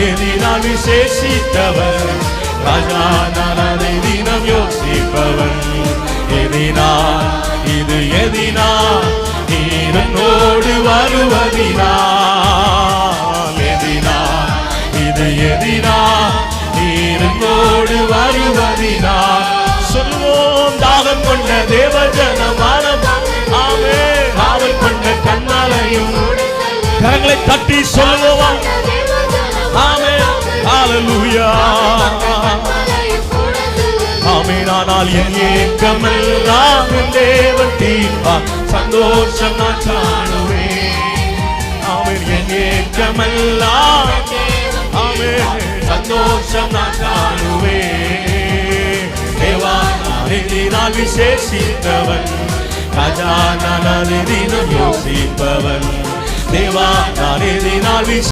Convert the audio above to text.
எதினால் விசேஷித்தவர். ராஜா நான் அதை தினம் யோசிப்பவன். எதினால் இது எதினால் நீர் என்னோடு வருவதினால். எதினால் இது எதினால் நீர் என்னோடு வருவதினால். சொல்வோம் தாகம் கொண்ட தேவஜனமான ஆமே காவல் கொண்ட கண்ணாலையும் கரங்களை தட்டி சொல்வோம் ஆமே ஹல்லேலூயா ஆமென். ஆனால் என் ஏக்கமெல்லாம் தேவன் தீர்ப்பார். சந்தோஷம் நான் காணுவேன். ஆமென். என் ஏக்கமெல்லாம் ஆமென் சந்தோஷம் நான் காணுவேன். தேவா எதினால் விசேஷித்தவன். ராஜா நான் அதை தினம் யோசிப்பவன். தேவா நான் எதினால்